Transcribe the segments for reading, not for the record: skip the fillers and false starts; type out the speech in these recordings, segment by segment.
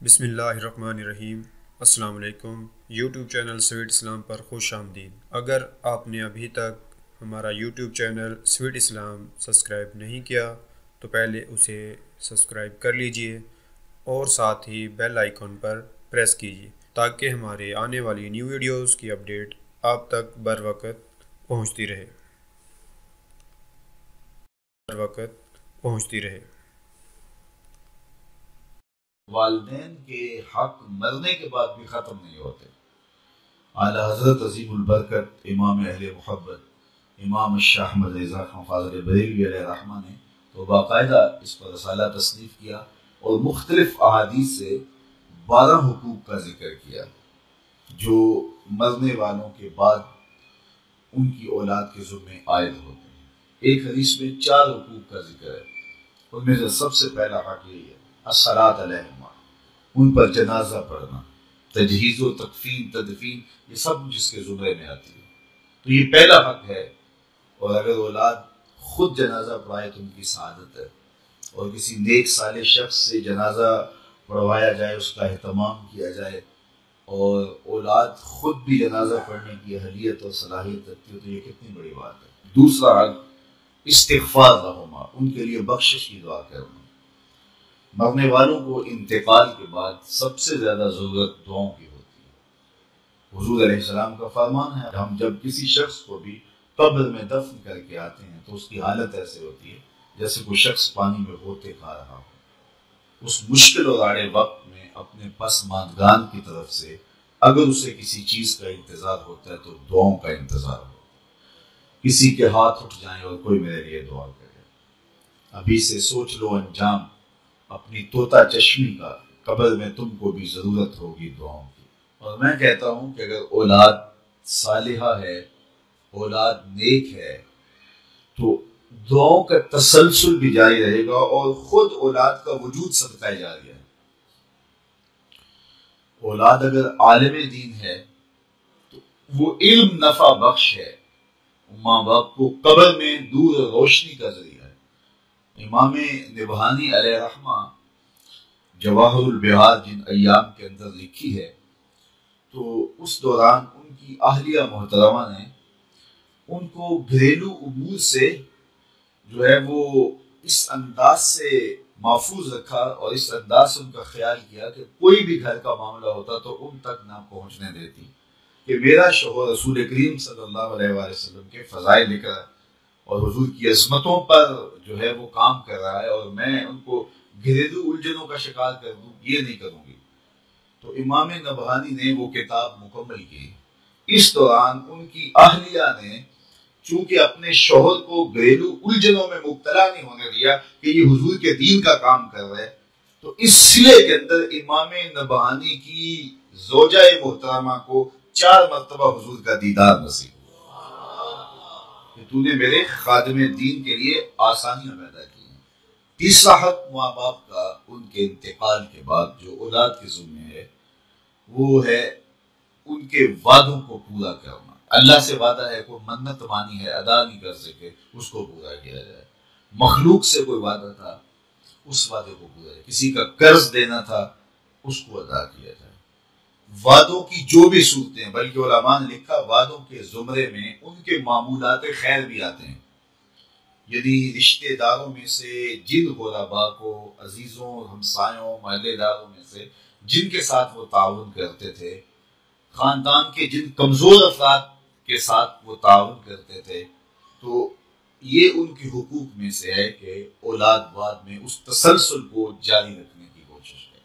بسم اللہ الرحمن الرحیم۔ السلام علیکم۔ یوٹیوب چینل سویٹ اسلام پر خوش آمدید۔ اگر آپ نے ابھی تک ہمارا یوٹیوب چینل سویٹ اسلام سبسکرائب نہیں کیا تو پہلے اسے سبسکرائب کر لیجئے اور ساتھ ہی بیل آئیکن پر پریس کیجئے تاکہ ہمارے آنے والی نیو ویڈیوز کی اپڈیٹ آپ تک بر وقت پہنچتی رہے۔ والدین کے حق مرنے کے بعد بھی ختم نہیں ہوتے۔ اعلی حضرت عظیم البرکت امام اہل محبت امام الشاہ احمد رضا خان فاضل بریلوی علیہ الرحمہ نے تو باقاعدہ اس پر رسالہ تصنیف کیا اور مختلف احادیث سے 12 حقوق کا ذکر کیا جو مرنے والوں کے بعد ان کی اولاد کے ذمہ عائد ہوتے ہیں۔ ایک حدیث میں 4 حقوق کا ذکر ہے، ان میں سے سب سے پہلا حق یہی ہے الصلاۃ علیہما، ان پر جنازہ پڑھنا، تجہیز و تکفین تدفین، یہ سب جس کے زمرے میں آتی ہے، تو یہ پہلا حق ہے۔ اور اگر اولاد خود جنازہ پڑھائے تو ان کی سعادت ہے، اور کسی نیک صالح شخص سے جنازہ پڑھوایا جائے، اس کا اہتمام کیا جائے، اور اولاد خود بھی جنازہ پڑھنے کی اہلیت اور صلاحیت رکھتی ہے تو یہ کتنی بڑی بات ہے۔ دوسرا حق استغفار لہما، ان کے لیے بخشش کی دعا کرنا۔ مرنے والوں کو انتقال کے بعد سب سے زیادہ ضرورت دعاؤں کی ہوتی ہے۔ حضور علیہ السلام کا فرمان ہے، ہم جب کسی شخص کو بھی قبر میں دفن کر کے آتے ہیں تو اس کی حالت ایسے ہوتی ہے جیسے کوئی شخص پانی میں غوطے کھا رہا ہو۔ اس مشکل اور آڑے وقت میں اپنے پسماندگان کی طرف سے اگر اسے کسی چیز کا انتظار ہوتا ہے تو دعاؤں کا انتظار ہوتا ہے۔ کسی کے ہاتھ اٹھ جائیں اور کوئی میرے لیے دعا کرے، ابھی سے سوچ لو انجام اپنی طوطا چشمی کا، قبر میں تم کو بھی ضرورت ہوگی دعاؤں کی۔ اور میں کہتا ہوں کہ اگر اولاد صالحہ ہے، اولاد نیک ہے، تو دعاؤں کا تسلسل بھی جاری رہے گا، اور خود اولاد کا وجود صدقہ جاریہ ہے۔ اولاد اگر عالم دین ہے تو وہ علم نفع بخش ہے، ماں باپ کو قبر میں نور اور روشنی کا ذریعہ ہے۔ امام نبہانی علیہ رحمہ جواہر البہار جن ایام کے اندر لکھی ہے، تو اس دوران ان کی اہلیہ محترمہ نے ان کو گھریلو امور سے جو ہے وہ اس انداز سے محفوظ رکھا اور اس انداز سے ان کا خیال کیا کہ کوئی بھی گھر کا معاملہ ہوتا تو ان تک نہ پہنچنے دیتی کہ میرا شوہر رسول کریم صلی اللہ علیہ وآلہ وسلم کے فضائل لکھ رہا ہے اور حضور کی عظمتوں پر جو ہے وہ کام کر رہا ہے، اور میں ان کو گھریلو الجھنوں کا شکار کر دوں، یہ نہیں کروں گی۔ تو امام نبہانی نے وہ کتاب مکمل کی۔ اس دوران ان کی اہلیہ نے چونکہ اپنے شوہر کو گھریلو الجھنوں میں مبتلا نہیں ہونے دیا کہ یہ حضور کے دین کا کام کر رہے، تو اس سلے کے اندر امام نبہانی کی زوجہ محترمہ کو 4 مرتبہ حضور کا دیدار نصیب کہ تو نے میرے خادم دین کے لیے آسانیاں پیدا کی ہیں۔ تیسرا حق ماں باپ کا ان کے انتقال کے بعد جو اولاد کے ذمہ ہے وہ ہے ان کے وعدوں کو پورا کرنا۔ اللہ سے وعدہ ہے، کوئی منت مانی ہے ادا نہیں کر سکے، اس کو پورا کیا جائے۔ مخلوق سے کوئی وعدہ تھا، اس وعدے کو پورا کیا۔ کسی کا قرض دینا تھا، اس کو ادا کیا جائے۔ وعدوں کی جو بھی صورتیں، بلکہ علماء نے لکھا وعدوں کے زمرے میں ان کے معمولات خیر بھی آتے ہیں، یعنی رشتہ داروں میں سے جن غربا کو، عزیزوں، ہمسایوں، محلے داروں میں سے جن کے ساتھ وہ تعاون کرتے تھے، خاندان کے جن کمزور افراد کے ساتھ وہ تعاون کرتے تھے، تو یہ ان کے حقوق میں سے ہے کہ اولاد بعد میں اس تسلسل کو جاری رکھنے کی کوشش کرے۔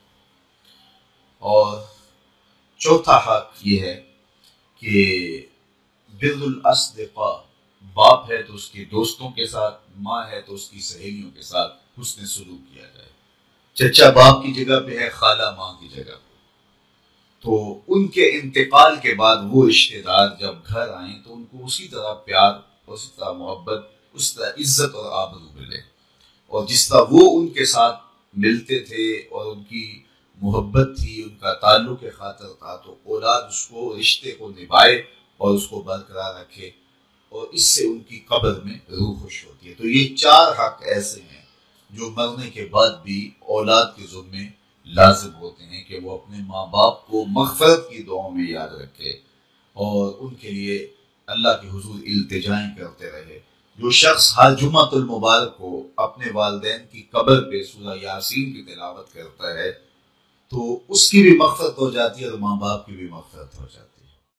اور چوتھا حق یہ ہے کہ بر الاصدقاء، باپ ہے تو اس کے دوستوں کے ساتھ، ماں ہے تو اس کی سہیلیوں کے ساتھ حسن سلوک کیا جائے۔ چچا باپ کی جگہ پہ ہے، خالہ ماں کی جگہ پہ، تو ان کے انتقال کے بعد وہ رشتہ دار جب گھر آئیں تو ان کو اسی طرح پیار، اسی طرح محبت، اس طرح عزت اور آبرو ملے، اور جس طرح وہ ان کے ساتھ ملتے تھے اور ان کی محبت تھی، ان کا تعلق خاطر تھا، تو اولاد اس کو، رشتے کو نبھائے اور اس کو برقرار رکھے، اور اس سے ان کی قبر میں روح خوش ہوتی ہے۔ تو یہ 4 حق ایسے ہیں جو مرنے کے بعد بھی اولاد کے ذمے لازم ہوتے ہیں کہ وہ اپنے ماں باپ کو مغفرت کی دعاؤں میں یاد رکھے اور ان کے لیے اللہ کے حضور التجائیں کرتے رہے۔ جو شخص ہر جمعۃ المبارک کو اپنے والدین کی قبر پہ سورہ یاسین کی تلاوت کرتا ہے تو اس کی بھی مغفرت ہو جاتی ہے اور ماں باپ کی بھی مغفرت ہو جاتی ہے۔